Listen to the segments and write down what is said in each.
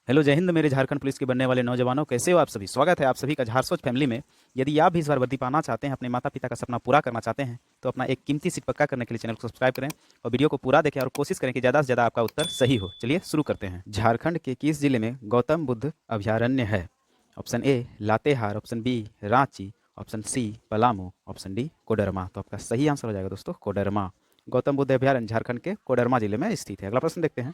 Hello जय हिंद मेरे Jharkhand police के बनने वाले नौजवानों, कैसे हो आप सभी। स्वागत है आप सभी का झारसोच फैमिली में। यदि आप भी इस बार वर्दी पाना चाहते हैं, अपने माता पिता का सपना पूरा करना चाहते हैं, तो अपना एक कीमती सीट पक्का करने के लिए चैनल को सब्सक्राइब करें और वीडियो को पूरा देखें और कोशिश करें कि ज़्यादा से ज़्यादा आपका उत्तर सही हो। चलिए शुरू करते हैं। झारखंड के किस जिले में गौतम बुद्ध अभयारण्य है? Option A Latehar, option B Ranchi, option C Palamu, option D Koderma. तो आपका सही आंसर हो जाएगा दोस्तों कोडरमा। गौतम बुद्ध अभयारण्य झारखंड के कोडरमा जिले में स्थित है। अगला प्रश्न देखते हैं।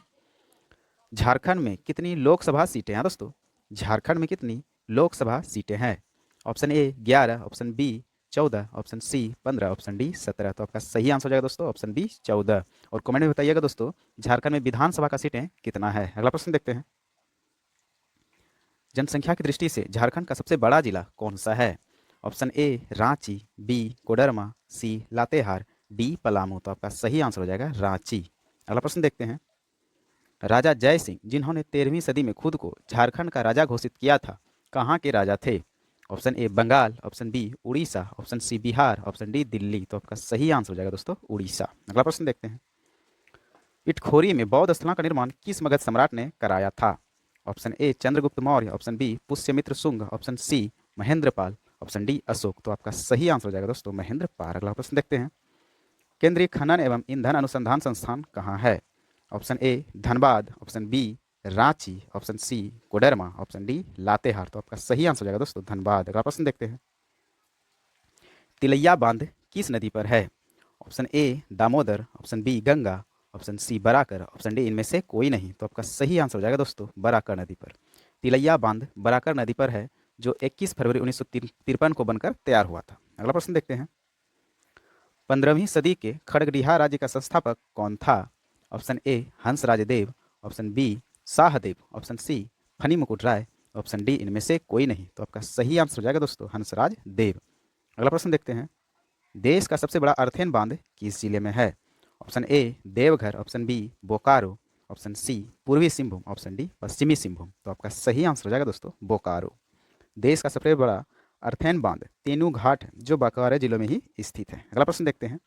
झारखंड में कितनी लोकसभा सीटें हैं दोस्तों? झारखंड में कितनी लोकसभा सीटें हैं? ऑप्शन ए 11, option B 14, option C 15, option D 17। तो आपका सही आंसर हो जाएगा दोस्तों ऑप्शन बी 14। और कमेंट में बताइएगा दोस्तों झारखंड में विधानसभा का सीटें कितना है। अगला प्रश्न देखते हैं। जनसंख्या की दृष्टि से झारखंड का सबसे बड़ा जिला कौन सा है? Option A Ranchi, B Koderma, C Latehar, D Palamu. तो आपका सही आंसर हो जाएगा रांची। अगला प्रश्न देखते हैं। राजा जय सिंह जिन्होंने 13वीं सदी में खुद को झारखंड का राजा घोषित किया था, कहाँ के राजा थे? Option A Bengal, option B Orissa, option C Bihar, option D Delhi. तो आपका सही आंसर हो जाएगा दोस्तों उड़ीसा। अगला प्रश्न देखते हैं। इटखोरी में बौद्ध स्थलों का निर्माण किस मगध सम्राट ने कराया था? Option A Chandragupta Maurya, option B Pushyamitra Shunga, option C Mahendrapal, option D Ashoka. तो आपका सही आंसर हो जाएगा दोस्तों महेंद्रपाल। अगला प्रश्न देखते हैं। केंद्रीय खनन एवं ईंधन अनुसंधान संस्थान कहाँ है? Option A Dhanbad, option B Ranchi, option C Koderma, option D Latehar. तो आपका सही आंसर हो जाएगा दोस्तों धनबाद। अगला प्रश्न देखते हैं। तिलैया बांध किस नदी पर है? Option A Damodar, option B Ganga, option C Barakar, option D इनमें से कोई नहीं। तो आपका सही आंसर हो जाएगा दोस्तों बराकर नदी पर। तिलैया बांध बराकर नदी पर है, जो 21 फरवरी 1953 को बनकर तैयार हुआ था। अगला प्रश्न देखते हैं। 15वीं सदी के खड़गडिहा राज्य का संस्थापक कौन था? Option A Hansraj Dev, option B Shahdev, option C Phani Mukut Rai, option D इनमें से कोई नहीं। तो आपका सही आंसर हो जाएगा दोस्तों हंसराज देव। अगला प्रश्न देखते हैं। देश का सबसे बड़ा अर्थेन बांध किस जिले में है? Option A Deoghar, option B Bokaro, option C पूर्वी सिंहभूम, ऑप्शन डी पश्चिमी सिंहभूम। तो आपका सही आंसर हो जाएगा दोस्तों बोकारो। देश का सबसे बड़ा अर्थेन बांध तेनू घाट है, जो बोकारो जिले में ही स्थित है। अगला प्रश्न देखते हैं।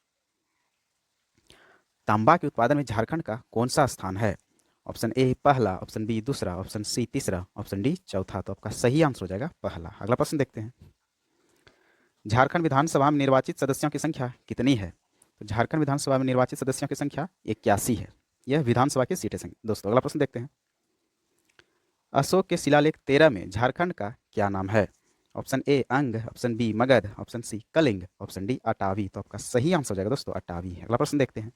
तांबा के उत्पादन में झारखंड का कौन सा स्थान है? ऑप्शन ए पहला, ऑप्शन बी दूसरा, ऑप्शन सी तीसरा, ऑप्शन डी चौथा। तो आपका सही आंसर हो जाएगा पहला। अगला प्रश्न देखते हैं। झारखंड विधानसभा में निर्वाचित सदस्यों की संख्या कितनी है? तो झारखंड विधानसभा में निर्वाचित सदस्यों की संख्या 81 है। यह विधानसभा की सीटें संख्या दोस्तों। अगला प्रश्न देखते हैं। अशोक के शिलालेख 13 में झारखंड का क्या नाम है? Option A Anga, option B Magadh, option C Kalinga, option D Atavi. तो आपका सही आंसर हो जाएगा दोस्तों अटावी। अगला प्रश्न देखते हैं।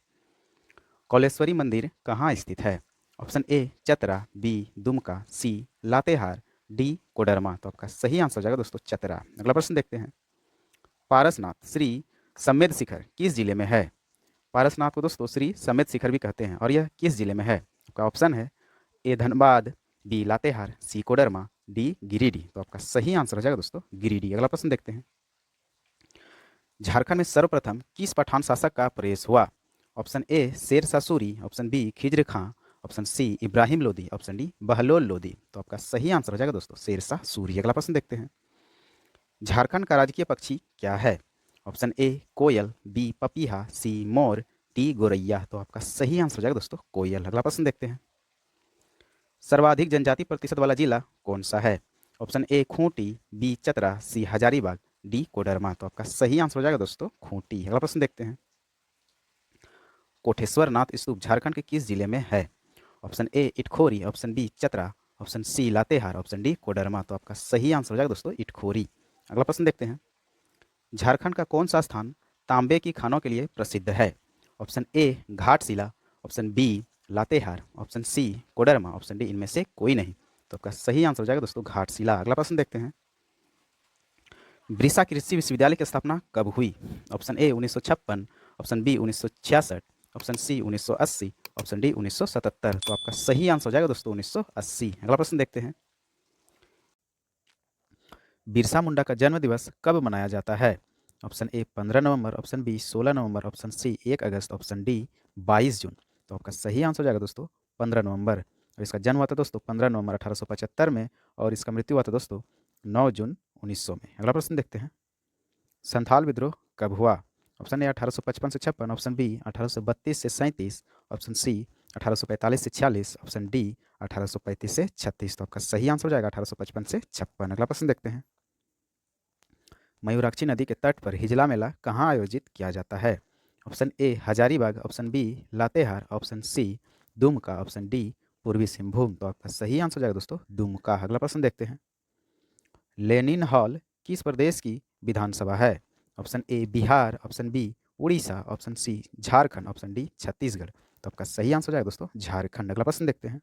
कौलेश्वरी मंदिर कहाँ स्थित है? Option A Chatra, B Dumka, C Latehar, D Koderma. तो आपका सही आंसर हो जाएगा दोस्तों चतरा। अगला प्रश्न देखते हैं। पारसनाथ श्री समेत शिखर किस जिले में है? पारसनाथ को दोस्तों श्री समेत शिखर भी कहते हैं, और यह किस जिले में है? आपका ऑप्शन है ए धनबाद, बी लातेहार, सी कोडरमा, डी गिरिडीह। तो आपका सही आंसर हो जाएगा दोस्तों गिरिडीह। अगला प्रश्न देखते हैं। झारखंड में सर्वप्रथम किस पठान शासक का प्रवेश हुआ? Option A Sher Shah Suri, option B Khizr Khan, option C Ibrahim Lodi, option D Bahlol Lodi. तो आपका सही आंसर हो जाएगा दोस्तों शेर शाह सूरी। अगला प्रश्न देखते हैं। झारखंड का राजकीय पक्षी क्या है? ऑप्शन ए कोयल, बी पपीहा, सी मोर, डी गोरैया। तो आपका सही आंसर हो जाएगा दोस्तों कोयल। अगला प्रश्न देखते हैं। सर्वाधिक जनजाति प्रतिशत वाला जिला कौन सा है? Option A Khunti, B Chatra, C Hazaribagh, D Koderma. तो आपका सही आंसर हो जाएगा दोस्तों खूंटी। अगला प्रश्न देखते हैं। कोटेश्वर नाथ स्तूप झारखंड के किस जिले में है? Option A Itkhori, option B Chatra, option C Latehar, option D Koderma. तो आपका सही आंसर हो जाएगा दोस्तों इटखोरी। अगला प्रश्न देखते हैं। झारखंड का कौन सा स्थान तांबे की खानों के लिए प्रसिद्ध है? Option A Ghatshila, option B Latehar, option C Koderma, option D इनमें से कोई नहीं। तो आपका सही आंसर हो जाएगा दोस्तों घाटशिला। अगला प्रश्न देखते हैं। ब्रिसा कृषि विश्वविद्यालय की स्थापना कब हुई? Option A 1956, option B 1966, option C 1980, option D 1977। तो आपका सही आंसर हो जाएगा दोस्तों 1980। अगला प्रश्न देखते हैं। बिरसा मुंडा का जन्म दिवस कब मनाया जाता है? ऑप्शन ए 15 नवंबर, ऑप्शन बी 16 नवंबर, ऑप्शन सी 1 अगस्त, ऑप्शन डी 22 जून। तो आपका सही आंसर हो जाएगा दोस्तों 15 नवंबर। और इसका जन्म हुआ था दोस्तों 15 नवंबर 1875 में, और इसका मृत्यु हुआ था दोस्तों 9 जून 1900 में। अगला प्रश्न देखते हैं। संथाल विद्रोह कब हुआ? ऑप्शन ए 1855 से 56, ऑप्शन बी 1832 से 37, ऑप्शन सी 1845 से 46, ऑप्शन डी 1835 से 36। तो आपका सही आंसर हो जाएगा 1855 से 56। अगला प्रश्न देखते हैं। मयूराक्षी नदी के तट पर हिजला मेला कहाँ आयोजित किया जाता है? Option A Hazaribagh, option B Latehar, option C Dumka, option D पूर्वी सिंहभूम। तो आपका सही आंसर हो जाएगा दोस्तों दुमका। अगला प्रश्न देखते हैं। लेनिन हॉल किस प्रदेश की विधानसभा है? Option A Bihar, option B Orissa, option C Jharkhand, option D Chhattisgarh. तो आपका सही आंसर हो जाएगा दोस्तों झारखंड। अगला प्रश्न देखते हैं।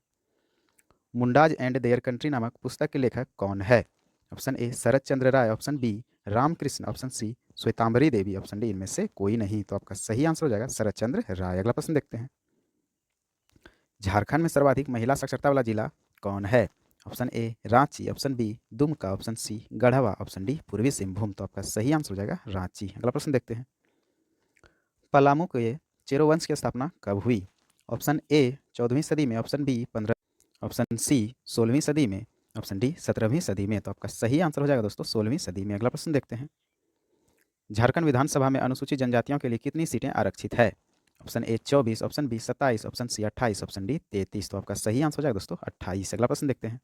मुंडाज एंड देयर कंट्री नामक पुस्तक के लेखक कौन है? Option A Sharad Chandra Rai, option B Ramakrishna, option C Shwetambari Devi, option D इनमें से कोई नहीं। तो आपका सही आंसर हो जाएगा शरद चंद्र राय। अगला प्रश्न देखते हैं। झारखंड में सर्वाधिक महिला साक्षरता वाला जिला कौन है? Option A Ranchi, option B Dumka, option C Garhwa, option D पूर्वी सिंहभूम। तो आपका सही आंसर हो जाएगा रांची। अगला प्रश्न देखते हैं। पलामू के चेरो वंश की स्थापना कब हुई? ऑप्शन ए 14वीं सदी में, ऑप्शन बी 15, ऑप्शन सी 16वीं सदी में, ऑप्शन डी 17वीं सदी में। तो आपका सही आंसर हो जाएगा दोस्तों 16वीं सदी में। अगला प्रश्न देखते हैं। झारखंड विधानसभा में अनुसूचित जनजातियों के लिए कितनी सीटें आरक्षित है? Option A 24, option B 27, option C 28, option D 33। तो आपका सही आंसर हो जाएगा दोस्तों 28। अगला प्रश्न देखते हैं।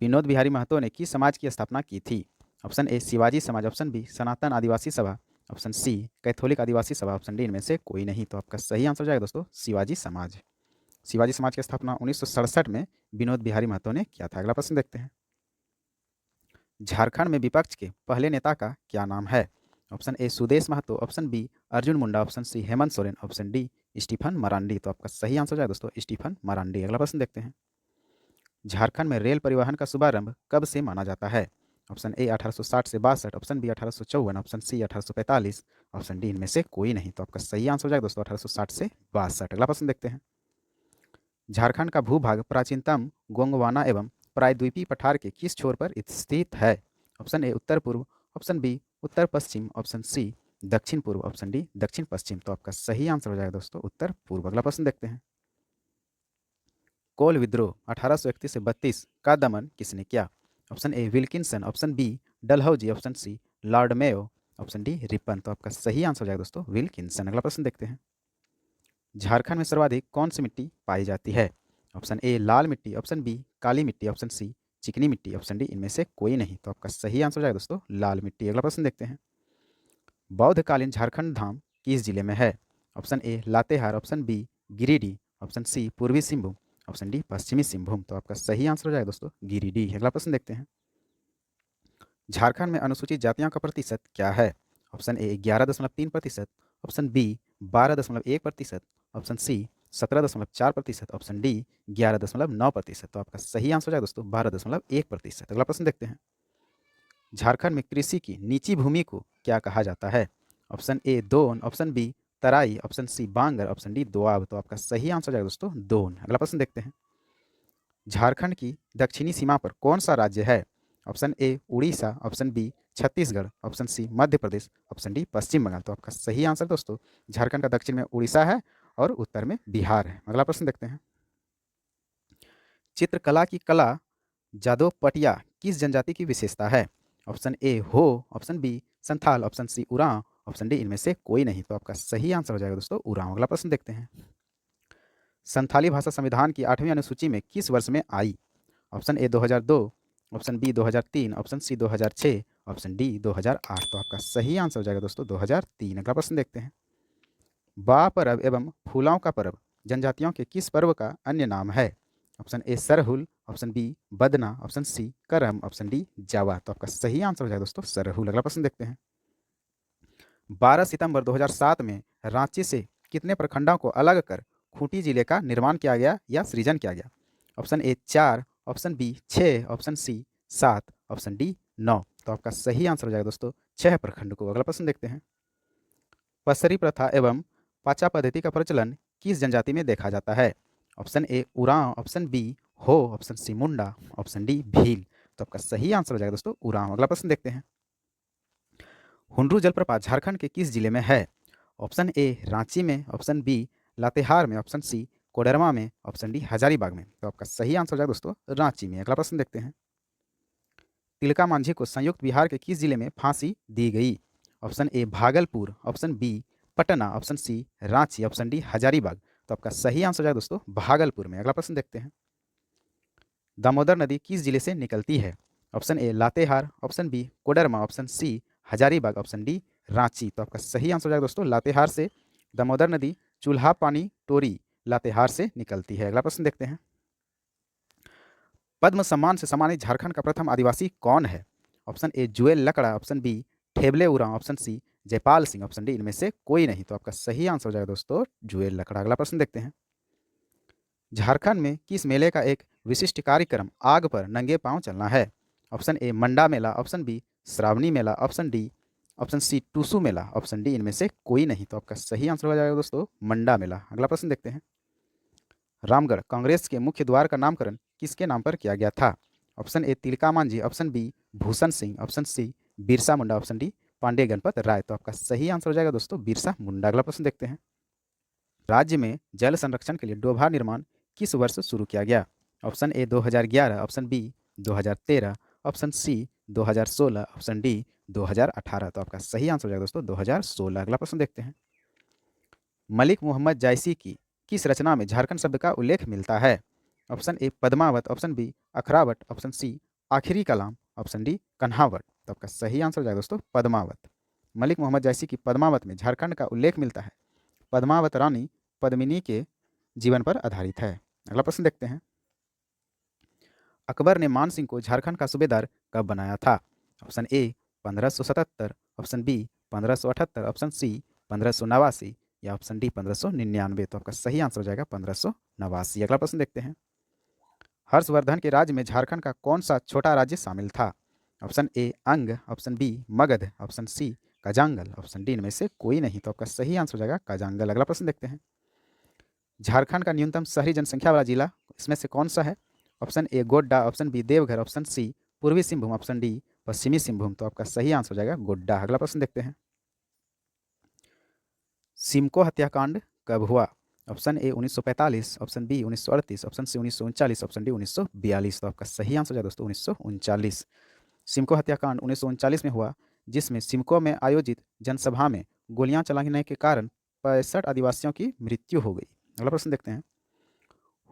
विनोद बिहारी महतो ने किस समाज की स्थापना की थी? ऑप्शन ए शिवाजी समाज, ऑप्शन बी सनातन आदिवासी सभा, ऑप्शन सी कैथोलिक आदिवासी सभा, ऑप्शन डी इनमें से कोई नहीं। तो आपका सही आंसर हो जाएगा दोस्तों शिवाजी समाज। शिवाजी समाज की स्थापना 1967 में विनोद बिहारी महतो ने किया था। अगला प्रश्न देखते हैं। झारखंड में विपक्ष के पहले नेता का क्या नाम है? Option A Sudesh Mahto, option B Arjun Munda, option C Hemant Soren, option D Stephen Marandi. तो आपका सही आंसर हो जाएगा दोस्तों स्टीफन मरांडी। अगला प्रश्न देखते हैं। झारखंड में रेल परिवहन का शुभारंभ कब से माना जाता है? ऑप्शन ए 1860 से 62, option B 1854, option C 1845, option D इनमें से कोई नहीं। तो आपका सही आंसर हो जाएगा दोस्तों 1860 से 62। अगला प्रश्न देखते हैं। झारखंड का भूभाग प्राचीनतम गोंगवाना एवं प्रायद्वीपीय पठार के किस छोर पर स्थित है? ऑप्शन ए उत्तर पूर्व, ऑप्शन बी उत्तर पश्चिम, ऑप्शन सी दक्षिण पूर्व, ऑप्शन डी दक्षिण पश्चिम। तो आपका सही आंसर हो जाएगा दोस्तों उत्तर पूर्व। अगला प्रश्न देखते हैं। कोल विद्रोह 1831 से 32 का दमन किसने किया? Option A Wilkinson, option B Dalhousie, option C Lord Mayo, option D Ripon. तो आपका सही आंसर हो जाएगा दोस्तों विल्किंसन। अगला प्रश्न देखते हैं। झारखंड में सर्वाधिक कौन सी मिट्टी पाई जाती है? ऑप्शन ए लाल मिट्टी, ऑप्शन बी काली मिट्टी, ऑप्शन सी चिकनी मिट्टी, ऑप्शन डी इनमें से कोई नहीं। तो आपका सही आंसर हो जाएगा दोस्तों लाल मिट्टी। अगला प्रश्न देखते हैं। बौद्धकालीन झारखंड धाम किस जिले में है? Option A Latehar, option B Giridih, option C पूर्वी सिंहभूम, ऑप्शन डी पश्चिमी सिंहभूम। तो आपका सही आंसर हो जाएगा दोस्तों गिरिडीह। अगला प्रश्न देखते हैं। झारखंड में अनुसूचित जातियों का प्रतिशत क्या है? Option A 11.3%, option B 12.1%, option C 17.4%, option D 11.9%। तो आपका सही आंसर हो जाएगा दोस्तों 12.1%। अगला प्रश्न देखते हैं। झारखंड में कृषि की निची भूमि को क्या कहा जाता है? ऑप्शन ए दोन, ऑप्शन बी तराई, ऑप्शन सी बांगर, ऑप्शन डी दोआब। तो आपका सही आंसर हो जाएगा दोस्तों दोन। अगला प्रश्न देखते हैं। झारखंड की दक्षिणी सीमा पर कौन सा राज्य है? Option A Orissa, option B Chhattisgarh, option C Madhya Pradesh, option D Paschim Bengal. तो आपका सही आंसर दोस्तों झारखंड का दक्षिण में उड़ीसा है और उत्तर में बिहार है। अगला प्रश्न देखते हैं। चित्रकला की कला जादोपटिया किस जनजाति की विशेषता है? Option A Ho, option B Santhal, option C Oraon, option D इनमें से कोई नहीं। तो आपका सही आंसर हो जाएगा दोस्तों उरांव। अगला प्रश्न देखते हैं। संथाली भाषा संविधान की 8वीं अनुसूची में किस वर्ष में आई? Option A 2002, option B 2003, option C 2006, option D 2008। तो आपका सही आंसर हो जाएगा दोस्तों 2003। अगला प्रश्न देखते हैं। बा पर्व एवं फूलाओं का पर्व जनजातियों के किस पर्व का अन्य नाम है? Option A Sarhul, option B Badna, option C Karam, option D जावा। तो आपका सही आंसर हो जाएगा दोस्तों सरहुल। अगला प्रश्न देखते हैं। 12 सितंबर 2007 में रांची से कितने प्रखंडों को अलग कर खूंटी जिले का निर्माण किया गया या सृजन किया गया? Option A 4, option B 6, option C 7, option D 9। तो आपका सही आंसर हो जाएगा दोस्तों 6 प्रखंड को। अगला प्रश्न देखते हैं। पसरी प्रथा एवं पाचा पद्धति का प्रचलन किस जनजाति में देखा जाता है? Option A Oraon, option B Ho, option C Munda, option D Bhil. तो आपका सही आंसर हो जाएगा दोस्तों उरांव। अगला प्रश्न देखते हैं। हुंड्रू जलप्रपात झारखंड के किस जिले में है? ऑप्शन ए रांची में, ऑप्शन बी लातेहार में, ऑप्शन सी कोडरमा में, ऑप्शन डी हजारीबाग में। तो आपका सही आंसर हो जाएगा दोस्तों रांची में। अगला प्रश्न देखते हैं। तिलका मांझी को संयुक्त बिहार के किस जिले में फांसी दी गई? Option A Bhagalpur, option B Patna, option C Ranchi, option D Hazaribagh. तो आपका सही आंसर हो जाएगा दोस्तों भागलपुर में। अगला प्रश्न देखते हैं, दामोदर नदी किस जिले से निकलती है? Option A Latehar, option B Koderma, option C Hazaribagh, option D Ranchi. तो आपका सही आंसर हो जाएगा दोस्तों लातेहार से दामोदर नदी चूल्हा पानी टोरी लातेहार से निकलती है। अगला प्रश्न देखते हैं, पद्म सम्मान से सम्मानित झारखंड का प्रथम आदिवासी कौन है? Option A Juel Lakra, option B Theble Oraon, option C Jaipal Singh, option D इनमें से कोई नहीं। तो आपका सही आंसर हो जाएगा दोस्तों जुएल लकड़ा। अगला प्रश्न देखते हैं, झारखंड में किस मेले का एक विशिष्ट कार्यक्रम आग पर नंगे पांव चलना है? ऑप्शन ए मंडा मेला, ऑप्शन बी श्रावणी मेला, ऑप्शन सी टूसू मेला, ऑप्शन डी इनमें से कोई नहीं। तो आपका सही आंसर हो जाएगा दोस्तों मंडा मेला। अगला प्रश्न देखते हैं, रामगढ़ कांग्रेस के मुख्य द्वार का नामकरण किसके नाम पर किया गया था? Option A Tilka Manjhi, option B Bhushan Singh, option C Birsa Munda, option D Pandey Ganpat Rai. तो आपका सही आंसर हो जाएगा दोस्तों बिरसा मुंडा। अगला प्रश्न देखते हैं, राज्य में जल संरक्षण के लिए डोभा निर्माण किस वर्ष शुरू किया गया? Option A 2011, option B 2013, option C 2016, option D 2018। तो आपका सही आंसर हो जाएगा दोस्तों 2016। अगला प्रश्न देखते हैं, मलिक मोहम्मद जायसी की किस रचना में झारखंड शब्द का उल्लेख मिलता है? Option A Padmavat, option B Akhrawat, option C Akhiri Kalam, option D कन्हावट। तो आपका सही आंसर हो जाएगा दोस्तों पद्मावत। मलिक मोहम्मद जायसी की पद्मावत में झारखंड का उल्लेख मिलता है। पद्मावत रानी पद्मिनी के जीवन पर आधारित है। अगला प्रश्न देखते हैं, अकबर ने मान सिंह को झारखंड का सूबेदार कब बनाया था? Option A 1577, option B 1578, option C 1589 या ऑप्शन डी 1599। तो आपका सही आंसर हो जाएगा 1589। अगला प्रश्न देखते हैं, हर्षवर्धन के राज्य में झारखंड का कौन सा छोटा राज्य शामिल था? Option A Anga, option B Magadh, option C Kajangal, option D इनमें से कोई नहीं। तो आपका सही आंसर हो जाएगा कजांगल। अगला प्रश्न देखते हैं, झारखंड का न्यूनतम शहरी जनसंख्या वाला जिला इसमें से कौन सा है? Option A Godda, option B Deoghar, option C पूर्वी सिंहभूम, ऑप्शन डी पश्चिमी सिंहभूम। तो आपका सही आंसर हो जाएगा गोड्डा। अगला प्रश्न देखते हैं, सिमको हत्याकांड कब हुआ? Option A 1945, option B 1938, option C 1939, option D 1942। तो आपका सही आंसर हो जाएगा दोस्तों 1939। सिमको हत्याकांड 1939 में हुआ, जिसमें सिमको में आयोजित जनसभा में गोलियां चलाने के कारण 65 आदिवासियों की मृत्यु हो गई। अगला प्रश्न देखते हैं,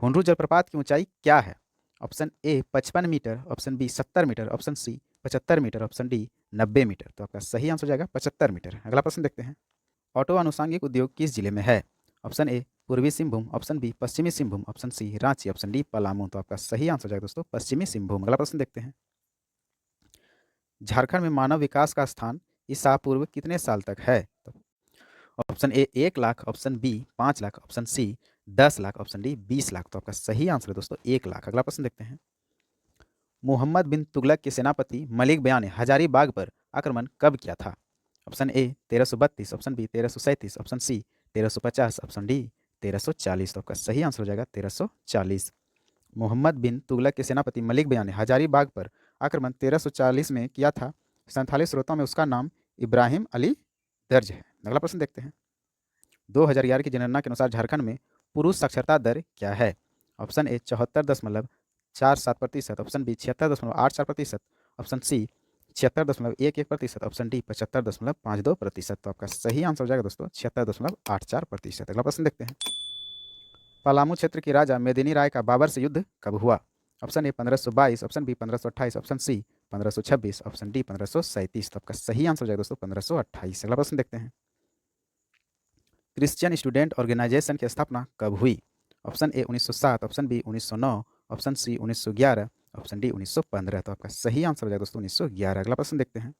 हुंडरू जलप्रपात की ऊंचाई क्या है? Option A 55 metre, option B 70 metre, option C 75 metre, option D 90 metre. तो आपका सही आंसर हो जाएगा 75 मीटर। अगला प्रश्न देखते हैं, ऑटो आनुषंगिक उद्योग किस जिले में है? ऑप्शन ए पूर्वी सिंहभूम, ऑप्शन बी पश्चिमी Singhbhum, option C Ranchi, option D Palamu. तो आपका सही आंसर हो जाएगा दोस्तों पश्चिमी सिंहभूम। अगला प्रश्न देखते हैं, झारखंड में मानव विकास का स्थान ईसा पूर्व कितने साल तक है? तो option A 1 lakh, option B 5 lakh, option C 10 lakh, option D 20 lakh. तो आपका सही आंसर है दोस्तों 1 लाख। अगला प्रश्न देखते हैं, मोहम्मद बिन तुगलक के सेनापति मलिक बयान ने हजारीबाग पर आक्रमण कब किया था? Option A 1332, option B 1337, option C 1350, option D 1340। तो आपका सही आंसर हो जाएगा 1340। मोहम्मद बिन तुगलक के सेनापति मलिक बयान ने हजारीबाग पर आक्रमण 1340 में किया था। संथाली स्रोतों में उसका नाम इब्राहिम अली दर्ज है। अगला प्रश्न देखते हैं, 2011 की जनगणना के अनुसार झारखंड में पुरुष साक्षरता दर क्या है? Option A 74.47%, option B 76.84%, option C 76.11%, option D 75.52%। तो आपका सही आंसर हो जाएगा दोस्तों 76.84%। अगला प्रश्न देखते हैं, पलामू क्षेत्र के राजा मेदिनी राय का बाबर से युद्ध कब हुआ? Option A 1522, option B 1528, option C 1526, option D 1537। तो आपका सही आंसर हो जाएगा दोस्तों 1528। अगला प्रश्न देखते हैं, क्रिश्चियन स्टूडेंट ऑर्गेनाइजेशन की स्थापना कब हुई? Option A 1907, option B 1909, option C 1911, option D 1915। तो आपका सही आंसर हो जाएगा दोस्तों 1911। अगला प्रश्न देखते हैं,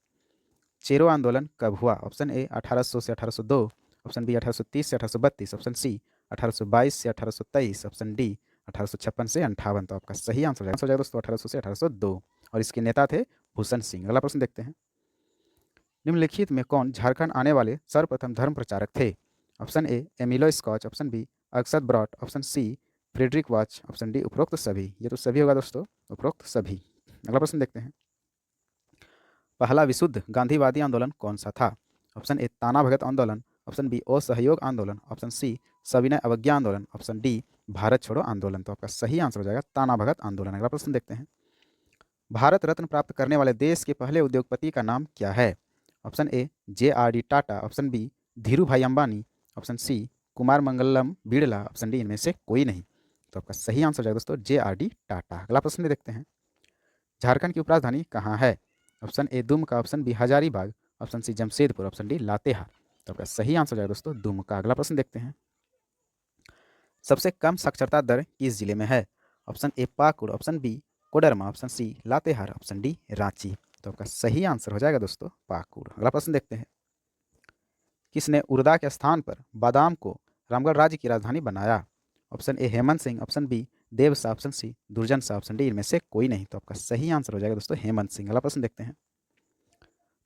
चेरो आंदोलन कब हुआ? ऑप्शन ए 1800 से 1802, ऑप्शन बी 1830 से 1832, ऑप्शन सी 1822 से 1823, ऑप्शन डी 1856 से 58। तो आपका सही आंसर हो जाएगा दोस्तों 1800 से 1802 और इसके नेता थे भूषण सिंह। अगला प्रश्न देखते हैं, निम्नलिखित में कौन झारखंड आने वाले सर्वप्रथम धर्म प्रचारक थे? Option A Emil Schatz, option B August Brandt, option C Frederick वॉच, ऑप्शन डी उपरोक्त सभी। ये तो सभी होगा दोस्तों उपरोक्त सभी। अगला प्रश्न देखते हैं, पहला विशुद्ध गांधीवादी आंदोलन कौन सा था? ऑप्शन ए ताना भगत आंदोलन, ऑप्शन बी असहयोग आंदोलन, ऑप्शन सी सविनय अवज्ञा आंदोलन, ऑप्शन डी भारत छोड़ो आंदोलन। तो आपका सही आंसर हो जाएगा ताना भगत आंदोलन। अगला प्रश्न देखते हैं, भारत रत्न प्राप्त करने वाले देश के पहले उद्योगपति का नाम क्या है? Option A JRD Tata, option B Dhiru Bhai Ambani, option C Kumar Mangalam Birla, option D इनमें से कोई नहीं। तो आपका सही आंसर हो जाएगा दोस्तों JRD टाटा। अगला प्रश्न देखते हैं, झारखंड की उपराजधानी कहाँ है? Option A Dumka, option B Hazaribagh, option C Jamshedpur, option D Latehar. तो आपका सही आंसर हो जाएगा दोस्तों दुमका। अगला प्रश्न देखते हैं, सबसे कम साक्षरता दर किस जिले में है? Option A Pakur, option B Koderma, option C Latehar, option D Ranchi. तो आपका सही आंसर हो जाएगा दोस्तों पाकुड़। अगला प्रश्न देखते हैं, किसने उर्दा के स्थान पर बादाम को रामगढ़ राज्य की राजधानी बनाया? Option A Hemant Singh, option B Dev Shah, option C Durjan Shah, option D इनमें से कोई नहीं। तो आपका सही आंसर हो जाएगा दोस्तों हेमंत सिंह। अगला प्रश्न देखते हैं,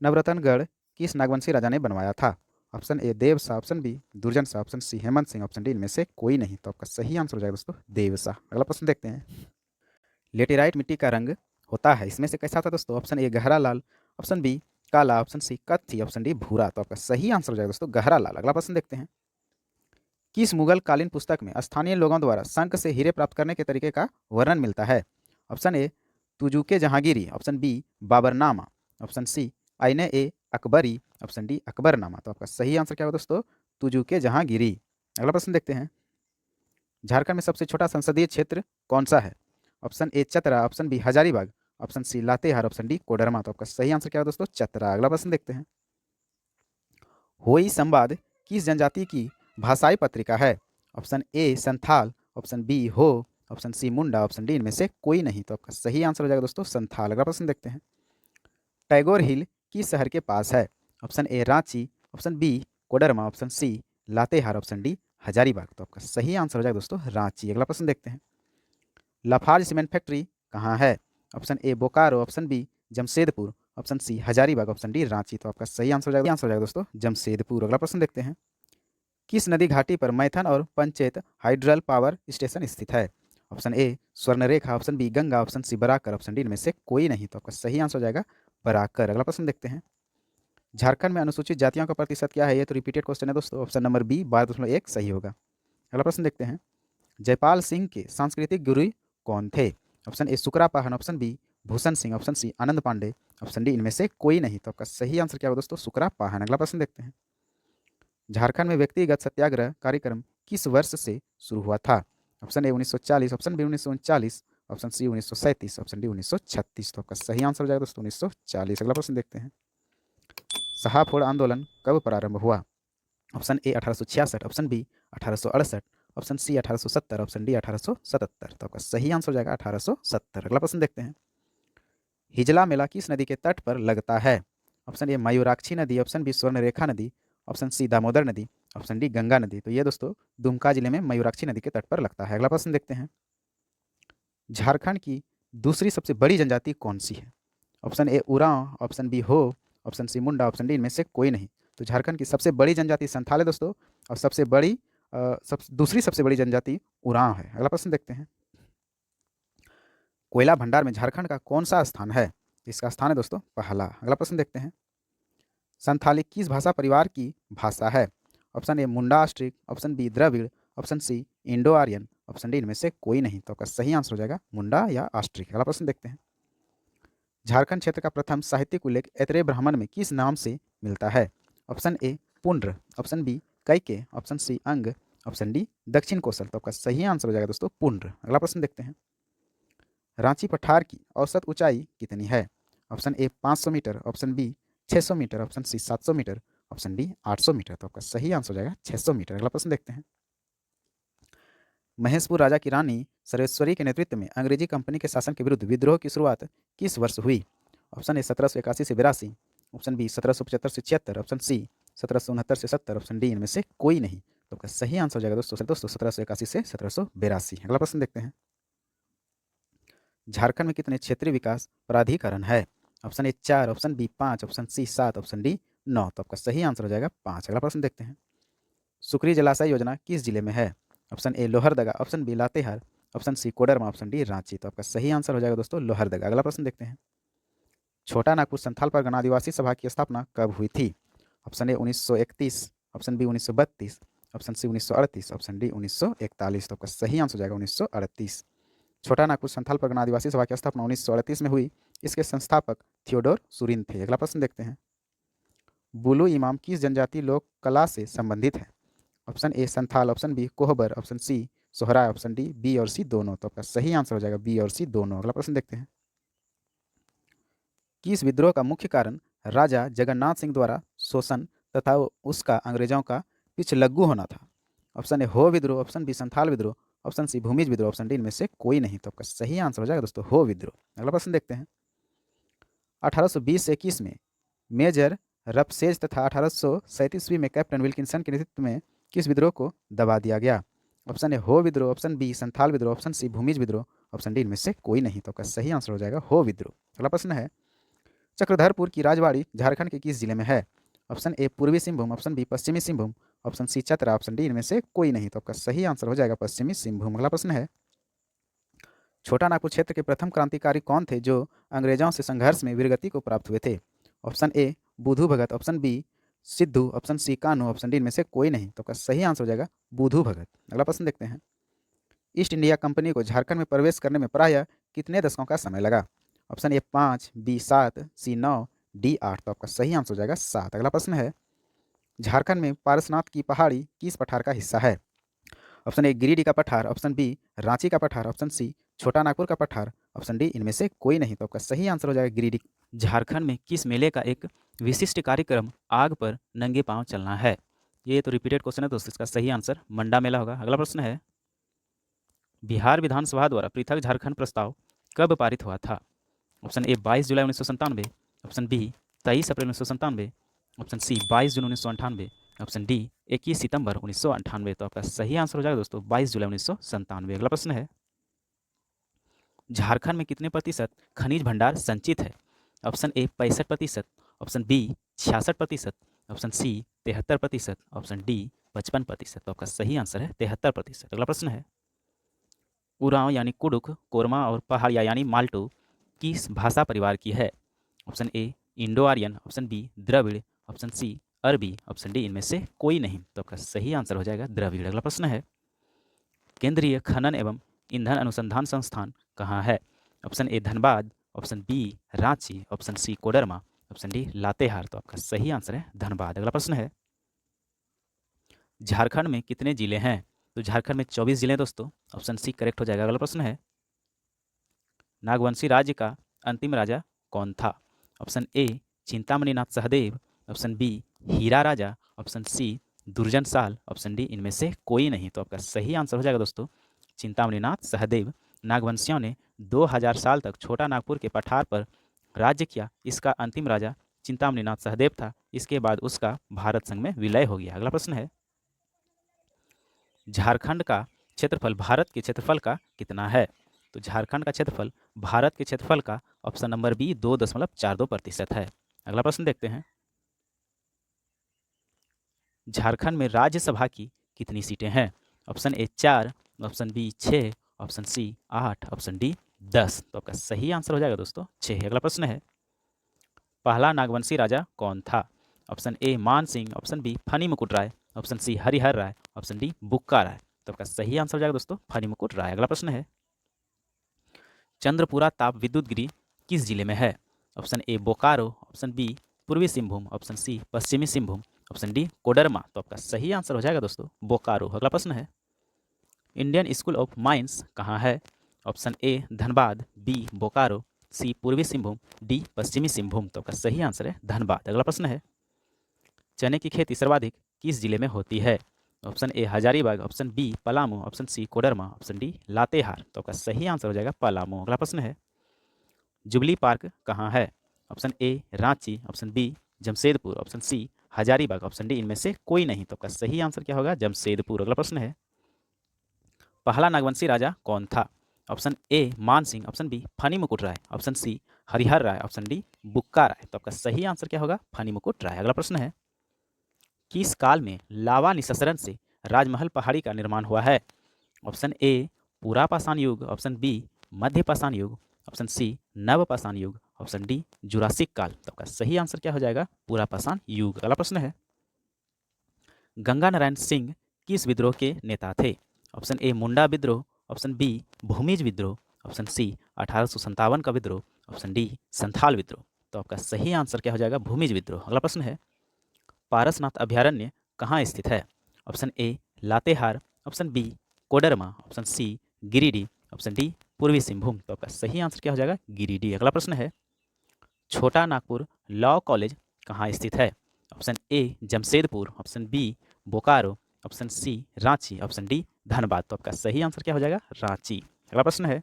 नवरत्नगढ़ किस नागवंशी राजा ने बनवाया था? Option A Dev Shah, option B Durjan Shah, option C Hemant Singh, option D इनमें से कोई नहीं। तो आपका सही आंसर हो जाएगा दोस्तों देव शाह। अगला प्रश्न देखते हैं, लेटेराइट मिट्टी का रंग होता है इसमें से कैसा होता है दोस्तों? ऑप्शन ए गहरा लाल, ऑप्शन बी काला, ऑप्शन सी कत्थी, ऑप्शन डी भूरा। तो आपका सही आंसर हो जाएगा दोस्तों गहरा लाल। अगला प्रश्न देखते हैं, किस मुगल कालीन पुस्तक में स्थानीय लोगों द्वारा शंख से हीरे प्राप्त करने के तरीके का वर्णन मिलता है? Option A Tuzuke Jahangiri, option B Baburnama, option C Aaine e Akbari, option D Akbarnama. तो आपका सही आंसर क्या होगा दोस्तों तुजुके जहांगीरी। अगला प्रश्न देखते हैं, झारखंड में सबसे छोटा संसदीय क्षेत्र कौन सा है? Option A Chatra, option B Hazaribagh, option C Latehar, option D Koderma. तो आपका सही आंसर क्या होगा दोस्तों चतरा। अगला प्रश्न देखते हैं, होई संवाद किस जनजाति की भाषाई पत्रिका है? Option A Santhal, option B Ho, option C Munda, option D इनमें से कोई नहीं। तो आपका सही आंसर हो जाएगा दोस्तों संथाल। अगला प्रश्न देखते हैं, टैगोर हिल किस शहर के पास है? Option A Ranchi, option B Koderma, option C Latehar, option D Hazaribagh. तो आपका सही आंसर हो जाएगा दोस्तों रांची। अगला प्रश्न देखते हैं, लाफार्ज सीमेंट फैक्ट्री कहाँ है? Option A Bokaro, option B Jamshedpur, option C Hazaribagh, option D Ranchi. तो आपका सही आंसर हो जाएगा दोस्तों जमशेदपुर। अगला प्रश्न देखते हैं, किस नदी घाटी पर मैथन और पंचेत हाइड्रल पावर स्टेशन स्थित है? Option A Swarnarekha, option B Ganga, option C Barakar, option D इनमें से कोई नहीं। तो आपका सही आंसर हो जाएगा बराकर। अगला प्रश्न देखते हैं, झारखंड में अनुसूचित जातियों का प्रतिशत क्या है? ये तो रिपीटेड क्वेश्चन है दोस्तों। ऑप्शन नंबर बी 12.1 सही होगा। अगला प्रश्न देखते हैं, जयपाल सिंह के सांस्कृतिक गुरु कौन थे? Option A Sukra Pahan, option B Bhushan Singh, option C Anand Pande, option D इनमें से कोई नहीं। तो आपका सही आंसर क्या होगा दोस्तों सुकरा पाहन। अगला प्रश्न देखते हैं, झारखंड में व्यक्तिगत सत्याग्रह कार्यक्रम किस वर्ष से शुरू हुआ था? Option A 1940, option B 1939, option C 1937, option D 1936। तो आपका सही आंसर हो जाएगा दोस्तों 1940। अगला प्रश्न देखते हैं, शाहपुर आंदोलन कब प्रारंभ हुआ? Option A 1866, option B 1868, option C 1870, option D 1877। तो आपका सही आंसर हो जाएगा 1870। अगला प्रश्न देखते हैं, हिजला मेला किस नदी के तट पर लगता है? ऑप्शन ए मयूराक्षी नदी, ऑप्शन बी स्वर्णरेखा नदी, ऑप्शन सी दामोदर नदी, ऑप्शन डी गंगा नदी। तो ये दोस्तों दुमका जिले में मयूराक्षी नदी के तट पर लगता है। अगला प्रश्न देखते हैं, झारखंड की दूसरी सबसे बड़ी जनजाति कौन सी है? Option A Oraon, option B Ho, option C Munda, option D इनमें से कोई नहीं। तो झारखंड की सबसे बड़ी जनजाति संथाल है दोस्तों, और दूसरी सबसे बड़ी जनजाति उरांव है। अगला प्रश्न देखते हैं, कोयला भंडार में झारखंड का कौन सा स्थान है? इसका स्थान है दोस्तों पहला। अगला प्रश्न देखते हैं, संथाली किस भाषा परिवार की भाषा है? Option A Munda Austric, option B Dravid, option C Indo Aryan, option D इनमें से कोई नहीं। तो आपका सही आंसर हो जाएगा मुंडा या ऑस्ट्रिक। अगला प्रश्न देखते हैं, झारखंड क्षेत्र का प्रथम साहित्यिक उल्लेख ऐतरेय ब्राह्मण में किस नाम से मिलता है? Option A Pundra, option B कैके, option C Anga, option D दक्षिण कौशल। तो आपका सही आंसर हो जाएगा दोस्तों पुंड्र। अगला प्रश्न देखते हैं, रांची पठार की औसत ऊंचाई कितनी है? Option A 500 metre, option B 600 metre, option C 700 metre, option D 800 metre. तो आपका सही आंसर हो जाएगा 600 मीटर। अगला प्रश्न देखते हैं, महेशपुर राजा की रानी सर्वेश्वरी के नेतृत्व में अंग्रेजी कंपनी के शासन के विरुद्ध विद्रोह की शुरुआत किस वर्ष हुई? ऑप्शन ए 1781 से 82, ऑप्शन बी 1775 से 76, ऑप्शन सी 1769 से 70, ऑप्शन डी इनमें से कोई नहीं। तो आपका सही आंसर हो जाएगा दोस्तों 1781 से 1782। अगला प्रश्न देखते हैं, झारखंड में कितने क्षेत्रीय विकास प्राधिकरण है? Option A 4, option B 5, option C 7, option D 9। तो आपका सही आंसर हो जाएगा 5। अगला प्रश्न देखते हैं, सुक्री जलाशय योजना किस जिले में है? Option A Lohardaga, option B Latehar, option C Koderma, option D Ranchi. तो आपका सही आंसर हो जाएगा दोस्तों लोहरदगा। अगला प्रश्न देखते हैं, छोटा नागपुर संथाल परगना आदिवासी सभा की स्थापना कब हुई थी? Option A 1931, option B 1932, option C 1938, option D 1941। तो आपका सही आंसर हो जाएगा 1938। छोटा नागपुर संथाल परगना आदिवासी सभा की स्थापना 1938 में हुई। इसके संस्थापक थियोडोर सुरीन थे। अगला प्रश्न देखते हैं, बुलू इमाम किस जनजाति लोक कला से संबंधित है? Option A Santhal, option B Kohbar, option C Sohrai, option D B और सी दोनों। तो आपका सही आंसर हो जाएगा बी और सी दोनों। अगला प्रश्न देखते हैं। कि इस विद्रोह का मुख्य कारण राजा जगन्नाथ सिंह द्वारा शोषण तथा उसका अंग्रेजों का पिछलग्गू होना था। ऑप्शन ए हो विद्रोह, ऑप्शन बी संथाल विद्रोह, ऑप्शन सी भूमिज विद्रोह, ऑप्शन डी इनमें से कोई नहीं। तो आपका सही आंसर हो जाएगा दोस्तों हो विद्रोह। अगला प्रश्न देखते हैं। 1820 से 21 में मेजर रफसेज तथा 1837 ईस्वी में कैप्टन विल्किंसन के नेतृत्व में किस विद्रोह को दबा दिया गया। ऑप्शन ए हो विद्रोह, ऑप्शन बी संथाल विद्रोह, ऑप्शन सी भूमिज विद्रोह, ऑप्शन डी इनमें से कोई नहीं। तो आपका सही आंसर हो जाएगा हो विद्रोह। अगला प्रश्न है। चक्रधरपुर की राजवाड़ी झारखंड के किस जिले में है। ऑप्शन ए पूर्वी सिंहभूम, ऑप्शन बी पश्चिमी Singhbhum, option C Chatra, option D इनमें से कोई नहीं। तो आपका सही आंसर हो जाएगा पश्चिमी सिंहभूम। अगला प्रश्न है। छोटा नागपुर क्षेत्र के प्रथम क्रांतिकारी कौन थे जो अंग्रेजों से संघर्ष में वीरगति को प्राप्त हुए थे। Option A Budhu Bhagat, option B Sidhu, option C Kanhu, option D इनमें से कोई नहीं। तो आपका सही आंसर हो जाएगा बुधू भगत। अगला प्रश्न देखते हैं। ईस्ट इंडिया कंपनी को झारखंड में प्रवेश करने में प्रायः कितने दशकों का समय लगा। Option A 5, B 7, C 9, D 8। तो आपका सही आंसर हो जाएगा 7। अगला प्रश्न है। झारखंड में पारसनाथ की पहाड़ी किस पठार का हिस्सा है। ऑप्शन ए गिरिडीह का पठार, ऑप्शन बी रांची का पठार, ऑप्शन सी छोटा नागपुर का पठार, ऑप्शन डी इनमें से कोई नहीं। तो आपका सही आंसर हो जाएगा गिरिडीह। झारखंड में किस मेले का एक विशिष्ट कार्यक्रम आग पर नंगे पांव चलना है। ये तो रिपीटेड क्वेश्चन है दोस्तों, इसका सही आंसर मंडा मेला होगा। अगला प्रश्न है। बिहार विधानसभा द्वारा पृथक झारखंड प्रस्ताव कब पारित हुआ था। ऑप्शन ए 22 जुलाई 1997, ऑप्शन बी 23 अप्रैल 1997, ऑप्शन सी 22 जून 1998, ऑप्शन डी 21 सितंबर 1998। तो आपका सही आंसर हो जाएगा दोस्तों 22 जुलाई 1997। अगला प्रश्न है। झारखंड में कितने प्रतिशत खनिज भंडार संचित है। Option A 65%, option B 66%, option C 73%, option D 55%। तो आपका सही आंसर है 73%। अगला प्रश्न है। उरांव यानी कुडुक, कोरमा और पहाड़िया यानी माल्टो किस भाषा परिवार की है। Option A Indo Aryan, option B Dravid, option C अरबी, ऑप्शन डी इनमें से कोई नहीं। तो आपका सही आंसर हो जाएगा द्रविड़। अगला प्रश्न है। केंद्रीय खनन एवं ईंधन अनुसंधान संस्थान कहाँ है। Option A Dhanbad, option B Ranchi, option C Koderma, option D Latehar. तो आपका सही आंसर है धनबाद। अगला प्रश्न है। झारखंड में कितने जिले हैं। तो झारखंड में 24 जिले हैं दोस्तों, ऑप्शन सी करेक्ट हो जाएगा। अगला प्रश्न है। नागवंशी राज्य का अंतिम राजा कौन था। Option A Chintamaninath Sahdev, option B Hira Raja, option C Durjan Sal, option D इनमें से कोई नहीं। तो आपका सही आंसर हो जाएगा दोस्तों चिंतामणिनाथ सहदेव। नागवंशियों ने 2000 साल तक छोटा नागपुर के पठार पर राज्य किया। इसका अंतिम राजा चिंतामणिनाथ सहदेव था। इसके बाद उसका भारत संघ में विलय हो गया। अगला प्रश्न है। झारखंड का क्षेत्रफल भारत के क्षेत्रफल का कितना है। तो झारखंड का क्षेत्रफल भारत के क्षेत्रफल का ऑप्शन नंबर बी 2.42% है। अगला प्रश्न देखते हैं। झारखंड में राज्यसभा की कितनी सीटें हैं। Option A 4, option B 6, option C 8, option D 10। तो आपका सही आंसर हो जाएगा दोस्तों 6। अगला प्रश्न है। पहला नागवंशी राजा कौन था। ऑप्शन ए मान Singh, option be funny Mukut Rai, option C Harihar Rai, option D बुक्का राय। तो आपका सही आंसर हो जाएगा दोस्तों फनी मुकुट राय। अगला प्रश्न है। चंद्रपुरा ताप विद्युत गिरी किस जिले में है। Option A Bokaro, option B पूर्वी सिंहभूम, ऑप्शन सी पश्चिमी सिंहभूम, ऑप्शन डी कोडरमा। तो आपका सही आंसर हो जाएगा दोस्तों बोकारो। अगला प्रश्न है। इंडियन स्कूल ऑफ माइंस कहाँ है। Option A Dhanbad, B Bokaro, C पूर्वी सिंहभूम, डी पश्चिमी सिंहभूम। तो आपका सही आंसर है धनबाद। अगला प्रश्न है। चने की खेती सर्वाधिक किस जिले में होती है। Option A Hazaribagh, option B Palamu, option C Koderma, option D Latehar. तो आपका सही आंसर हो जाएगा पलामू। अगला प्रश्न है। जुबली पार्क कहाँ है। Option A Ranchi, option B Jamshedpur, option C Hazaribagh, option D इनमें से कोई नहीं। तो आपका सही आंसर क्या होगा जमशेदपुर। अगला प्रश्न है। पहला नागवंशी राजा कौन था। ऑप्शन ए मान Singh, option be funny Mukut Rai, option C Harihar Rai, option D बुक्का राय। तो आपका सही आंसर क्या होगा फनी मुकुट राय। अगला प्रश्न है। किस काल में लावा निस्सरण से राजमहल पहाड़ी का निर्माण हुआ है। ऑप्शन ए पूरा पाषाण युग, ऑप्शन बी मध्य पाषाण युग, ऑप्शन सी नव पाषाण युग, ऑप्शन डी जुरासिक काल। तो आपका सही आंसर क्या हो जाएगा पूरा पाषाण युग। अगला प्रश्न है। गंगा नारायण सिंह किस विद्रोह के नेता थे। ऑप्शन ए मुंडा विद्रोह, ऑप्शन बी भूमिज विद्रोह, ऑप्शन सी 1857 का विद्रोह, ऑप्शन डी संथाल विद्रोह। तो आपका सही आंसर क्या हो जाएगा भूमिज विद्रोह। अगला प्रश्न है। पारसनाथ अभयारण्य कहाँ स्थित है। Option A Latehar, option B Koderma, option C Giridih, option D पूर्वी सिंहभूम। तो आपका सही आंसर क्या हो जाएगा? गिरिडीह। अगला प्रश्न है, छोटा नागपुर लॉ कॉलेज कहाँ स्थित है? Option A Jamshedpur, option B Bokaro, option C Ranchi, option D Dhanbad. तो आपका सही आंसर क्या हो जाएगा? रांची। अगला प्रश्न है,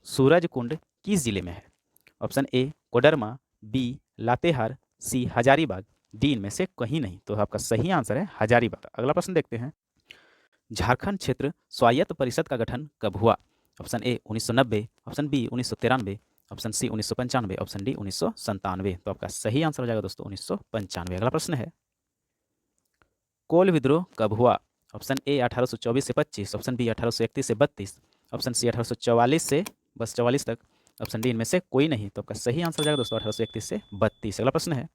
सूरज कुंड किस जिले में है? Option A Koderma, B Latehar, C Hazaribagh, D इनमें से कहीं नहीं। तो आपका सही आंसर है हजारीबाग। अगला प्रश्न देखते हैं, झारखंड क्षेत्र स्वायत्त परिषद का गठन कब हुआ? Option A 1990, option B 1993, option C 1995, option D 1997। तो आपका सही आंसर हो जाएगा दोस्तों 1995। अगला प्रश्न है, कोल विद्रोह कब हुआ? ऑप्शन ए 1824 से 25, ऑप्शन बी 1831 से 32, ऑप्शन सी 1844 से बस 44 तक, ऑप्शन डी इनमें से कोई नहीं। तो आपका सही आंसर हो जाएगा दोस्तों 1831 से 32। अगला प्रश्न है,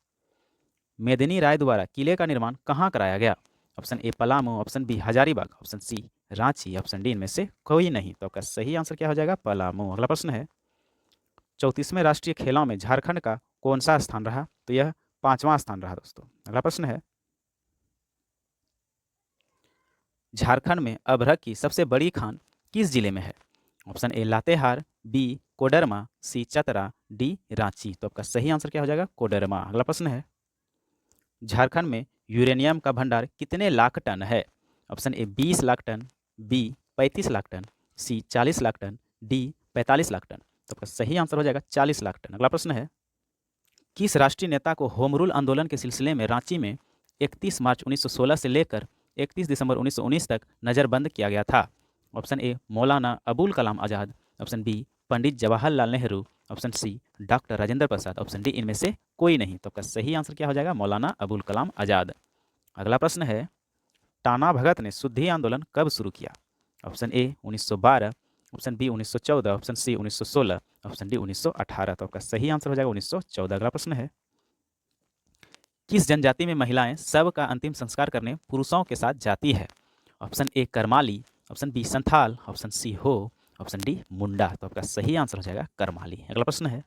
मेदिनी राय द्वारा किले का निर्माण कहाँ कराया गया? Option A Palamu, option B Hazaribagh, option C Ranchi, option D इनमें से कोई नहीं। तो आपका सही आंसर क्या हो जाएगा? पलामू। अगला प्रश्न है, 34वें राष्ट्रीय खेलों में झारखंड का कौन सा स्थान रहा? तो यह 5वां स्थान रहा दोस्तों। अगला प्रश्न है, झारखंड में अभ्रक की सबसे बड़ी खान किस जिले में है? Option A Latehar, B Koderma, C Chatra, D Ranchi. तो आपका सही आंसर क्या हो जाएगा? कोडरमा। अगला प्रश्न है, झारखंड में यूरेनियम का भंडार कितने लाख टन है? Option A 20 lakh tonne, B 35 lakh tonne, C 40 lakh tonne, D 45 lakh tonne. तो आपका सही आंसर हो जाएगा 40 लाख टन। अगला प्रश्न है, किस राष्ट्रीय नेता को होम रूल आंदोलन के सिलसिले में रांची में 31 मार्च 1916 से लेकर 31 दिसंबर 1919 तक नज़रबंद किया गया था? Option A Maulana Abul Kalam Azad, option B Pandit Jawaharlal Nehru, option C doctor Rajendra Prasad, option D इनमें से कोई नहीं। तो आपका सही आंसर क्या हो जाएगा? मौलाना अबुल कलाम आज़ाद। अगला प्रश्न है, टाना भगत ने शुद्धि आंदोलन कब शुरू किया? Option A 1912, option B 1914, option C 1916, option D 1918। तो आपका सही आंसर हो जाएगा 1914। अगला प्रश्न है, किस जनजाति में महिलाएं शव का अंतिम संस्कार करने पुरुषों के साथ जाती है? Option A Karmali, option B Santhal, option C Ho, option D मुंडा। तो आपका सही आंसर हो जाएगा करमाली। अगला प्रश्न है,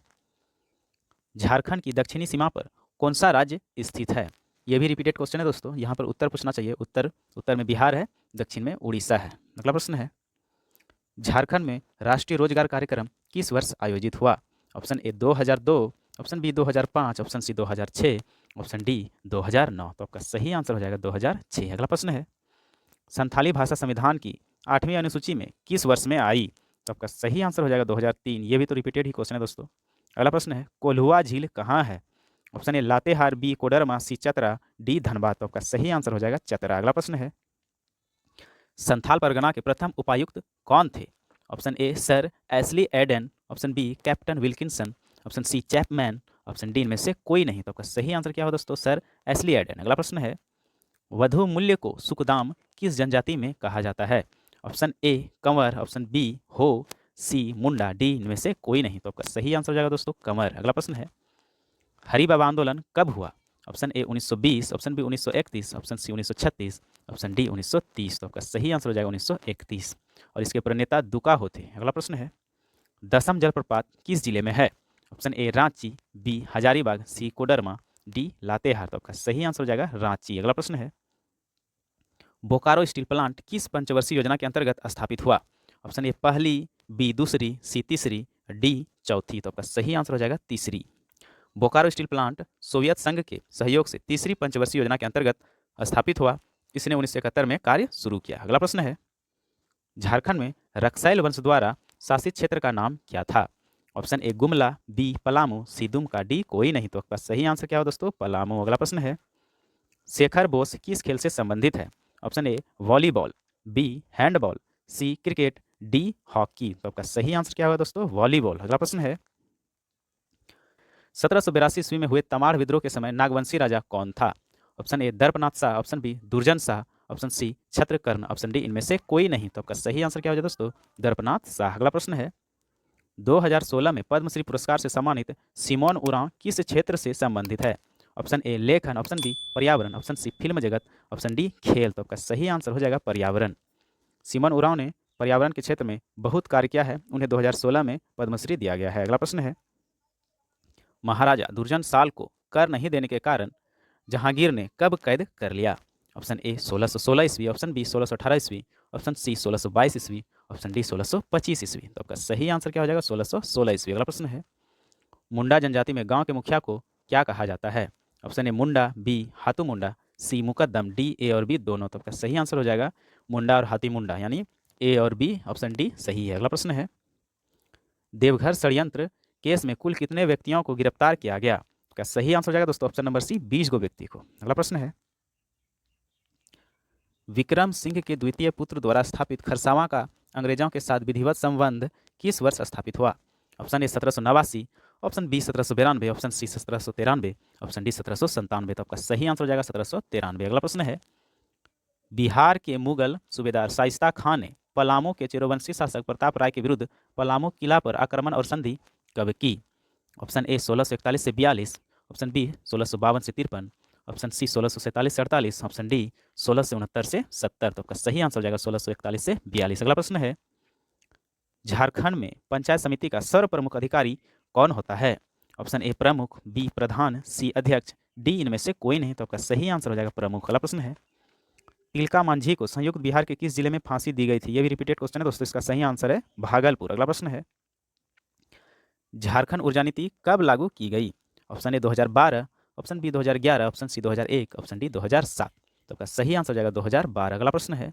झारखंड की दक्षिणी सीमा पर कौन सा राज्य स्थित है? यह भी रिपीटेड क्वेश्चन है दोस्तों, यहाँ पर उत्तर पूछना चाहिए। उत्तर में बिहार है, दक्षिण में उड़ीसा है। अगला प्रश्न है, झारखंड में राष्ट्रीय रोजगार कार्यक्रम किस वर्ष आयोजित हुआ? Option A 2002, option B 2005, option C 2006, option D 2009। तो आपका सही आंसर हो जाएगा 2006। अगला प्रश्न है, संथाली भाषा संविधान की 8वीं अनुसूची में किस वर्ष में आई? तो आपका सही आंसर हो जाएगा 2003। ये भी तो रिपीटेड ही क्वेश्चन है दोस्तों। अगला प्रश्न है, कोल्हुआ झील कहाँ है? Option A Latehar, B Koderma, C Chatra, D Dhanbad. तो आपका सही आंसर हो जाएगा चतरा। अगला प्रश्न है, संथाल परगना के प्रथम उपायुक्त कौन थे? Option A sir Ashley Eden, option B captain Wilkinson, option C Chapman, option D इनमें से कोई नहीं। तो आपका सही आंसर क्या हो दोस्तों? Sir Ashley Aiden. अगला प्रश्न है, वधु मूल्य को सुखदाम किस जनजाति में कहा जाता है? Option A Kanwar, option B Ho, C Munda, D इनमें से कोई नहीं। तो आपका सही आंसर हो जाएगा दोस्तों कंवर। अगला प्रश्न है, हरि बाबा आंदोलन कब हुआ? Option A 1920, option B 1931, option C 1936, option D 1930। तो आपका सही आंसर हो जाएगा 1931 और इसके प्रणेता दुका होते। अगला प्रश्न है, दसम जलप्रपात किस जिले में है? Option A Ranchi, B Hazaribagh, C Koderma, D Latehar. तो आपका सही आंसर हो जाएगा रांची। अगला प्रश्न है, बोकारो स्टील प्लांट किस पंचवर्षीय योजना के अंतर्गत स्थापित हुआ? ऑप्शन ए पहली, बी दूसरी, सी तीसरी, डी चौथी। तो आपका सही आंसर हो जाएगा तीसरी। बोकारो स्टील प्लांट सोवियत संघ के सहयोग से तीसरी पंचवर्षीय योजना के अंतर्गत स्थापित हुआ। इसने 1971 में कार्य शुरू किया। अगला प्रश्न है, झारखंड में रक्सैल वंश द्वारा शासित क्षेत्र का नाम क्या था? Option A Gumla, B Palamu, C Dumka, D कोई नहीं। तो आपका सही आंसर क्या हो दोस्तों? पलामू। अगला प्रश्न है, शेखर बोस किस खेल से संबंधित है? Option A volleyball, B handball, C cricket, D hockey. तो आपका सही आंसर क्या होगा दोस्तों? वॉलीबॉल। अगला प्रश्न है, 1782 ईस्वी में हुए तमाड़ विद्रोह के समय नागवंशी राजा कौन था? Option A Darpnath Shah, option B Durjan Shah, option C Chhatrakarn, option D इनमें से कोई नहीं। तो आपका सही आंसर क्या हो जाए दोस्तों? दर्पनाथ शाह। अगला प्रश्न है, 2016 में पद्मश्री पुरस्कार से सम्मानित सिमोन उरांव किस क्षेत्र से संबंधित है? ऑप्शन ए लेखन, ऑप्शन बी पर्यावरण, ऑप्शन सी फिल्म जगत, ऑप्शन डी खेल। तो आपका सही आंसर हो जाएगा पर्यावरण। सिमोन उरांव ने पर्यावरण के क्षेत्र में बहुत कार्य किया है, उन्हें 2016 में पद्मश्री दिया गया है। अगला प्रश्न है, महाराजा दुर्जन साल को कर नहीं देने के कारण जहांगीर ने कब कैद कर लिया? ऑप्शन ए 1616 ईस्वी, ऑप्शन बी 1618 ईस्वी, ऑप्शन सी 1622 ईस्वी, ऑप्शन डी 1625 ईस्वी। तो आपका सही आंसर क्या हो जाएगा? 1616 ईस्वी। अगला प्रश्न है, मुंडा जनजाति में गांव के मुखिया को क्या कहा जाता है? Option A Munda, B Hatu Munda, C मुकद्दम, डी ए और बी दोनों। तो आपका सही आंसर हो जाएगा मुंडा और हाथी मुंडा, यानी ए और बी, ऑप्शन डी सही है। अगला प्रश्न है, देवघर षड्यंत्र केस में कुल कितने व्यक्तियों को गिरफ्तार किया गया? का सही आंसर हो जाएगा दोस्तों ऑप्शन नंबर सी, 20 गो व्यक्ति को। अगला प्रश्न है, विक्रम सिंह के द्वितीय पुत्र द्वारा स्थापित खरसावां का अंग्रेजों के साथ विधिवत संबंध किस वर्ष स्थापित हुआ? Option A 1789, option B 1792, option C 1793, option D 1797। तो आपका सही आंसर हो जाएगा 1793। अगला प्रश्न है, बिहार के मुगल सूबेदार शाइस्ता खान ने पलामू के चिरवंशी शासक प्रताप राय के विरुद्ध पलामू किला पर आक्रमण और संधि कब की? ऑप्शन ए 1641 से 42, ऑप्शन बी 1652 से 53, ऑप्शन सी 1647 से 48, ऑप्शन डी 1669 से 70। तो आपका सही आंसर हो जाएगा 1641 से 42। अगला प्रश्न है, झारखंड में पंचायत समिति का सर्वप्रमुख अधिकारी कौन होता है? ऑप्शन ए प्रमुख, बी प्रधान, सी अध्यक्ष, डी इनमें से कोई नहीं। तो आपका सही आंसर हो जाएगा प्रमुख। अगला प्रश्न है, तिलका मांझी को संयुक्त बिहार के किस जिले में फांसी दी गई थी? यह भी रिपीटेड क्वेश्चन है दोस्तों, इसका सही आंसर है भागलपुर। अगला प्रश्न है, झारखंड ऊर्जा नीति कब लागू की गई? Option A 2012, option B 2011, option C 2001, option D 2007। तो आपका सही आंसर हो जाएगा 2012। अगला प्रश्न है,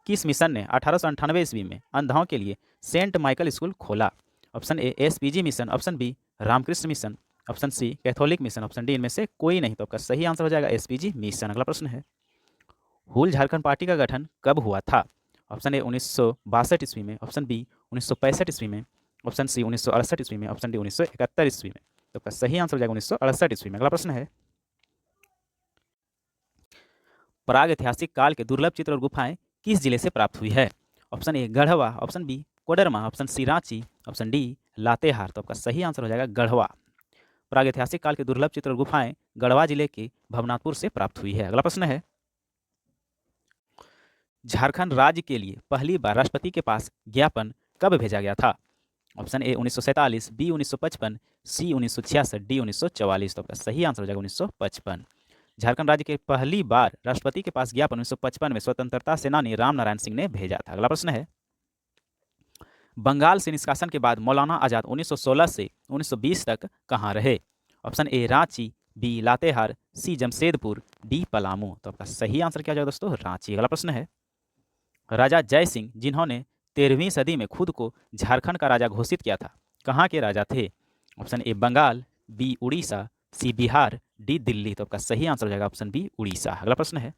किस मिशन ने 1898 ईस्वी में अंधों के लिए सेंट माइकल स्कूल खोला? Option A SPG mission, option B Ramakrishna mission, option C Catholic mission, option D इनमें से कोई नहीं। तो आपका सही आंसर हो जाएगा एसपीजी मिशन। अगला प्रश्न है, हुल झारखंड पार्टी का गठन कब हुआ था? ऑप्शन ए 1962 ईस्वी में, ऑप्शन बी 1965 ईस्वी में, ऑप्शन सी 1968 ईस्वी में, ऑप्शन डी 1971 ईस्वी में। तो आपका सही आंसर हो जाएगा 1968 ईस्वी में। अगला प्रश्न है, प्राग ऐतिहासिक काल के दुर्लभ चित्र और गुफाएं किस जिले से प्राप्त हुई है? Option A Garhwa, option B Koderma, option C Ranchi, option D Latehar. तो आपका सही आंसर हो जाएगा गढ़वा। प्राग ऐतिहासिक काल के दुर्लभ चित्र और गुफाएं गढ़वा जिले के भवनाथपुर से प्राप्त हुई है। अगला प्रश्न है, झारखंड राज्य के लिए पहली बार राष्ट्रपति के पास ज्ञापन कब भेजा गया था? Option A 1947, B 1955, C 1966, D 1944। तो आपका सही आंसर हो जाएगा 1955। झारखंड राज्य के पहली बार राष्ट्रपति के पास ज्ञापन 1955 में स्वतंत्रता सेनानी राम नारायण सिंह ने भेजा था। अगला प्रश्न है, बंगाल से निष्कासन के बाद मौलाना आजाद 1916 से 1920 तक कहाँ रहे? Option A Ranchi, B Latehar, C Jamshedpur, D Palamu. तो आपका सही आंसर क्या हो जाएगा दोस्तों? रांची। अगला प्रश्न है, राजा जय सिंह जिन्होंने 13वीं सदी में खुद को झारखंड का राजा घोषित किया था, कहाँ के राजा थे? Option A Bengal, B Orissa, C Bihar, D Delhi. तो आपका सही आंसर हो जाएगा ऑप्शन बी उड़ीसा। अगला प्रश्न है,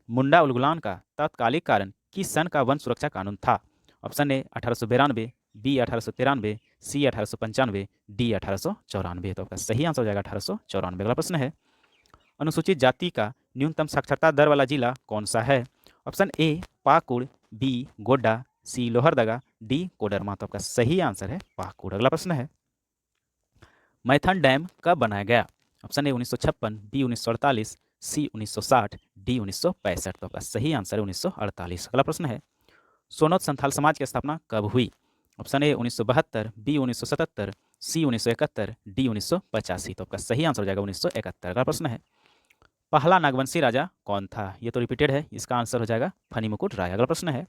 मुंडा उलगुलान का तत्कालिक कारण किस सन का वन सुरक्षा कानून था? Option A 1892, B 1893, C 1895, D 1894। तो आपका सही आंसर हो जाएगा 1894। अगला प्रश्न है, अनुसूचित जाति का न्यूनतम साक्षरता दर वाला जिला कौन सा है? Option A Pakur, B Godda, C Lohardaga, D Koderma. तो आपका सही आंसर है पाकुड़। अगला प्रश्न है, मैथन डैम कब बनाया गया? Option A 1956, B 1948, C 1960, D 1965। तो आपका सही आंसर है 1948। अगला प्रश्न है, सोनोत संथाल समाज की स्थापना कब हुई? Option A 1972, B 1977, C 1971, D 1985। तो आपका सही आंसर हो जाएगा 1971। अगला प्रश्न है, पहला नागवंशी राजा कौन था? ये तो रिपीटेड है, इसका आंसर हो जाएगा फणिमुकुट राय। अगला प्रश्न है,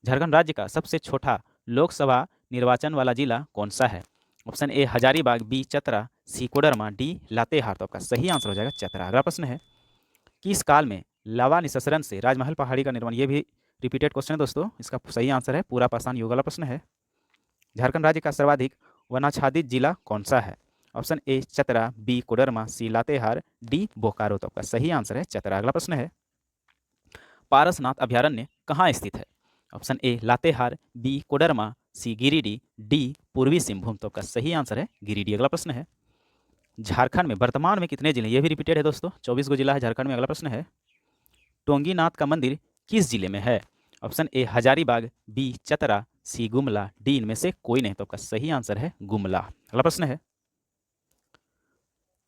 झारखंड राज्य का सबसे छोटा लोकसभा निर्वाचन वाला जिला कौन सा है? Option A Hazaribagh, B Chatra, C Koderma, D Latehar. तो आपका सही आंसर हो जाएगा चतरा। अगला प्रश्न है, किस काल में लावा निस्सरण से राजमहल पहाड़ी का निर्माण? ये भी रिपीटेड क्वेश्चन है दोस्तों, इसका सही आंसर है पूरा पाषाण युग। अगला प्रश्न है, झारखंड राज्य का सर्वाधिक वनाच्छादित जिला कौन सा है? Option A Chatra, B Koderma, C Latehar, D Bokaro. तो आपका सही आंसर है चतरा। अगला प्रश्न है, पारसनाथ अभयारण्य कहाँ स्थित है? Option A Latehar, B Koderma, C Giridih, D पूर्वी सिंहभूम। तो आपका सही आंसर है गिरिडीह। अगला प्रश्न है, झारखंड में वर्तमान में कितने जिले? ये भी रिपीटेड है दोस्तों, 24 गो जिला है झारखंड में। अगला प्रश्न है, टोंगीनाथ का मंदिर किस जिले में है? Option A Hazaribagh, B Chatra, C Gumla, D इनमें से कोई नहीं। तो आपका सही आंसर है गुमला। अगला प्रश्न है,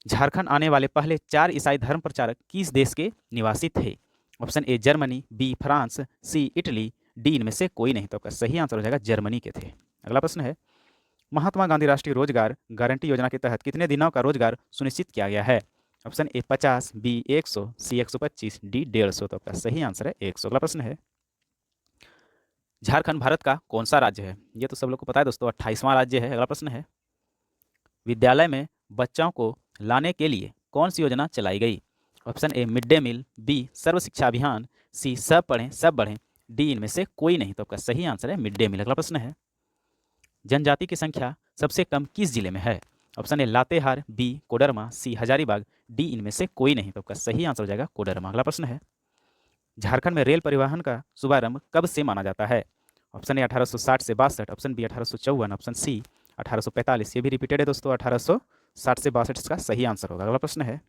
झारखंड आने वाले पहले 4 ईसाई धर्म प्रचारक किस देश के निवासी थे? Option A Germany, B France, C Italy, D इनमें से कोई नहीं। तो आपका सही आंसर हो जाएगा जर्मनी के थे। अगला प्रश्न है, महात्मा गांधी राष्ट्रीय रोजगार गारंटी योजना के तहत कितने दिनों का रोजगार सुनिश्चित किया गया है? Option A 50, B 100, C 125, D 150। तो आपका सही आंसर है 100। अगला प्रश्न है, झारखंड भारत का कौन सा राज्य है? ये तो सब लोग को पता है दोस्तों, 28वां राज्य है। अगला प्रश्न है, विद्यालय में बच्चों को लाने के लिए कौन सी योजना चलाई गई? Option A mid day meal, B Sarva Shiksha Abhiyan, सी सब पढ़ें सब बढ़ें, डी इनमें से कोई नहीं। तो आपका सही आंसर है मिड डे मील। अगला प्रश्न है, जनजाति की संख्या सबसे कम किस जिले में है? Option A Latehar, B Koderma, C Hazaribagh, D इनमें से कोई नहीं। तो आपका सही आंसर हो जाएगा कोडरमा। अगला प्रश्न है, झारखंड में रेल परिवहन का शुभारंभ कब से माना जाता है? ऑप्शन ए 1860 से 62, ऑप्शन बी 1854, ऑप्शन सी 1845। ये भी रिपीटेड है दोस्तों, 1860 से 62 इसका सही आंसर होगा। अगला प्रश्न है,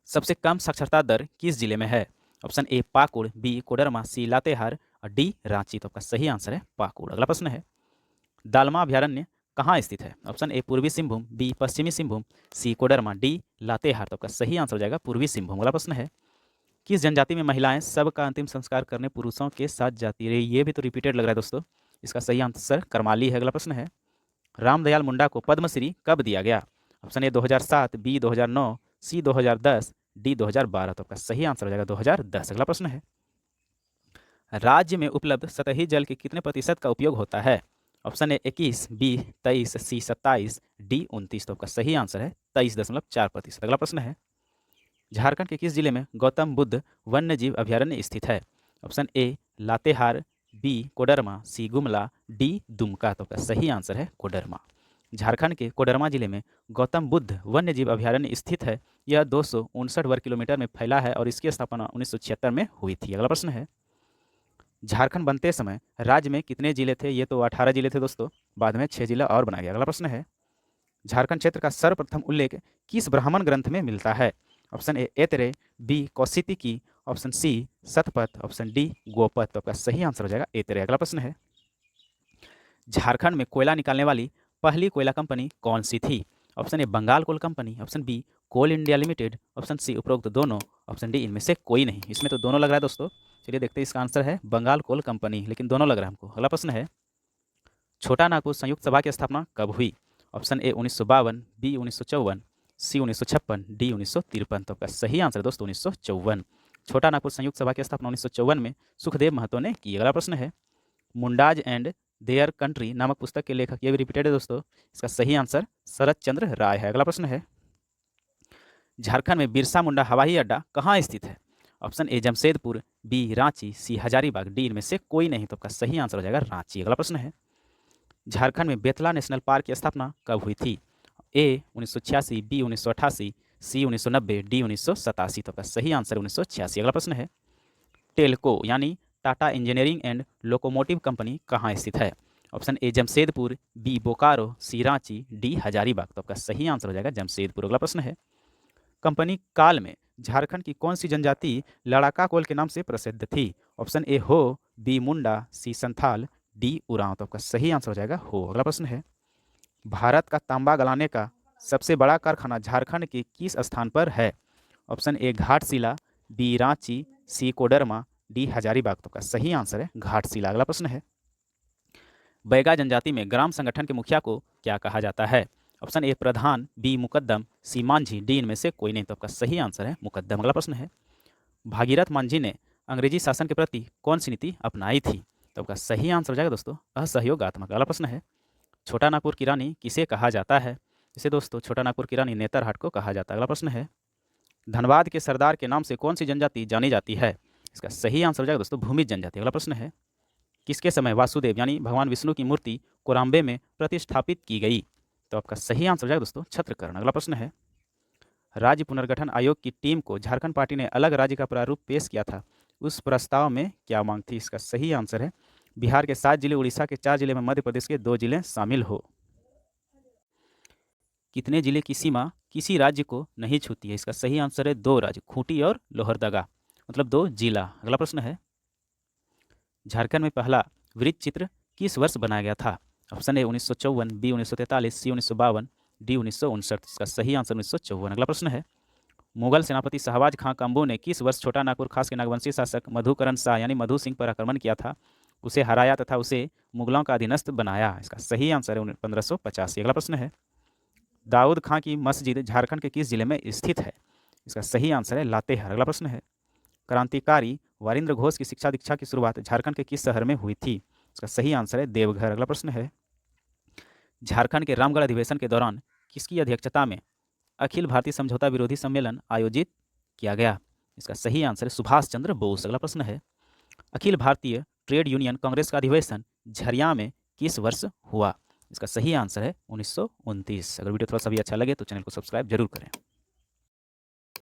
सबसे कम साक्षरता दर किस जिले में है? Option A Pakur, B Koderma, C Latehar और डी रांची। तो आपका सही आंसर है पाकुड़। अगला प्रश्न है, दालमा अभयारण्य कहाँ स्थित है? ऑप्शन ए पूर्वी सिंहभूम, बी पश्चिमी सिंहभूम, सी कोडरमा, डी लातेहार। तो आपका सही आंसर हो जाएगा पूर्वी सिंहभूम। अगला प्रश्न है, किस जनजाति में महिलाएं सबका अंतिम संस्कार करने पुरुषों के साथ जाती रही? ये भी तो रिपीटेड लग रहा है दोस्तों, इसका सही आंसर करमाली है। अगला प्रश्न है, रामदयाल मुंडा को पद्मश्री कब दिया गया? Option A 2007, B 2009, C 2010, D 2012। तो आपका सही आंसर हो जाएगा 2010। अगला प्रश्न है, राज्य में उपलब्ध सतही जल के कितने प्रतिशत का उपयोग होता है? Option A 21, B 23, C 27, D 29। तो आपका सही आंसर है 23.4%। अगला प्रश्न है, झारखंड के किस जिले में गौतम बुद्ध वन्य जीव अभयारण्य स्थित है? Option A Latehar, B Koderma, C Gumla, D Dumka. तो आपका सही आंसर है कोडरमा। झारखंड के कोडरमा जिले में गौतम बुद्ध वन्य जीव अभयारण्य स्थित है। यह 259 वर्ग किलोमीटर में फैला है और इसकी स्थापना 1976 में हुई थी। अगला प्रश्न है, झारखंड बनते समय राज्य में कितने जिले थे? ये तो 18 जिले थे दोस्तों, बाद में 6 जिला और बनाया गया। अगला प्रश्न है, झारखंड क्षेत्र का सर्वप्रथम उल्लेख किस ब्राह्मण ग्रंथ में मिलता है? Option A Aitareya, B Kaushiki, option C Shatapatha, option D Gopatha. तो आपका सही आंसर हो जाएगा ऐतरेय। अगला प्रश्न है, झारखंड में कोयला निकालने वाली पहली कोयला कंपनी कौन सी थी? Option A Bengal coal company, option B coal India limited, option C उपरोक्त दोनों, ऑप्शन डी इनमें से कोई नहीं। इसमें तो दोनों लग रहा है दोस्तों, चलिए देखते हैं। इसका आंसर है बंगाल कोल कंपनी, लेकिन दोनों लग रहा है हमको। अगला प्रश्न है, छोटा नागपुर संयुक्त सभा की स्थापना कब हुई? Option A 1952, B 1954, C 1956, D 1953। तो आपका सही आंसर दोस्तों 1954। छोटा नागपुर संयुक्त सभा की स्थापना 1954 में सुखदेव महतो ने की। अगला प्रश्न है, मुंडाज एंड देयर कंट्री नामक पुस्तक के लेखक, ये भी रिपीटेड है दोस्तों, इसका सही आंसर शरद चंद्र राय है। अगला प्रश्न है, झारखंड में बिरसा मुंडा हवाई अड्डा कहाँ स्थित है? Option A Jamshedpur, B Ranchi, C Hazaribagh, D इनमें से कोई नहीं। तो आपका सही आंसर हो जाएगा रांची। अगला प्रश्न है, झारखंड में बेतला नेशनल पार्क की स्थापना कब हुई थी? ए 1986, बी 1988, सी 1990, डी 1987। तो आपका सही आंसर 1986। अगला प्रश्न है, टेल्को यानी Tata engineering and locomotive company कहाँ स्थित है? Option A Jamshedpur, B Bokaro, C Ranchi, D Hazaribagh. तो आपका सही आंसर हो जाएगा जमशेदपुर। अगला प्रश्न है, कंपनी काल में झारखंड की कौन सी जनजाति लड़ाका कोल के नाम से प्रसिद्ध थी? ऑप्शन ए हो, बी मुंडा, सी संथाल, डी उरांव। तो आपका सही आंसर हो जाएगा हो। अगला प्रश्न है, भारत का तांबा गलाने का सबसे बड़ा कारखाना झारखंड के किस स्थान पर है? Option A Ghatshila, B Ranchi, C Koderma, D Hazaribagh. तो का सही आंसर है घाटशिला। अगला प्रश्न है, बैगा जनजाति में ग्राम संगठन के मुखिया को क्या कहा जाता है? ऑप्शन ए प्रधान, बी मुकद्दम, सी मांझी, डी इनमें से कोई नहीं। तो आपका सही आंसर है मुकद्दम। अगला प्रश्न है, भागीरथ मांझी ने अंग्रेजी शासन के प्रति कौन सी नीति अपनाई थी? तो आपका सही आंसर हो जाएगा दोस्तों असहयोगात्मक। अगला प्रश्न है, छोटा नागपुर की रानी किसे कहा जाता है? इसे दोस्तों छोटा नागपुर की रानी नेतरहाट को कहा जाता है। अगला प्रश्न है, धनबाद के सरदार के नाम से कौन सी जनजाति जानी जाती है? इसका सही आंसर हो जाएगा दोस्तों भूमि जनजाति। अगला प्रश्न है, किसके समय वासुदेव यानी भगवान विष्णु की मूर्ति कोराम्बे में प्रतिष्ठापित की गई? तो आपका सही आंसर हो जाएगा दोस्तों छत्रकर्ण। अगला प्रश्न है, राज्य पुनर्गठन आयोग की टीम को झारखंड पार्टी ने अलग राज्य का प्रारूप पेश किया था, उस प्रस्ताव में क्या मांग थी? इसका सही आंसर है बिहार के 7 जिले, उड़ीसा के 4 जिले में मध्य प्रदेश के 2 जिले शामिल हो। कितने जिले की सीमा किसी राज्य को नहीं छूती है? इसका सही आंसर है 2 राज्य, खूंटी और लोहरदगा, मतलब 2 जिला। अगला प्रश्न है, झारखंड में पहला वृत्त चित्र किस वर्ष बनाया गया था? Option A 1954, B 1943, C 1952, D 1959। इसका सही आंसर 1954। अगला प्रश्न है, मुगल सेनापति शहबाज खां कंबू ने किस वर्ष छोटा नागपुर खास के नागवंशी शासक मधुकरण शाह यानी मधु सिंह पर आक्रमण किया था, उसे हराया तथा उसे मुगलों का अधीनस्थ बनाया? इसका सही आंसर है 1585। अगला प्रश्न है, दाऊद खां की मस्जिद झारखंड के किस जिले में स्थित है? इसका सही आंसर है लातेहार। अगला प्रश्न है, क्रांतिकारी वारिंद्र घोष की शिक्षा दीक्षा की शुरुआत झारखंड के किस शहर में हुई थी? इसका सही आंसर है देवघर। अगला प्रश्न है, झारखंड के रामगढ़ अधिवेशन के दौरान किसकी अध्यक्षता में अखिल भारतीय समझौता विरोधी सम्मेलन आयोजित किया गया? इसका सही आंसर है सुभाष चंद्र बोस। अगला प्रश्न है, अखिल भारतीय ट्रेड यूनियन कांग्रेस का अधिवेशन झरिया में किस वर्ष हुआ? इसका सही आंसर है 1929। अगर वीडियो थोड़ा सा भी अच्छा लगे तो चैनल को सब्सक्राइब जरूर करें।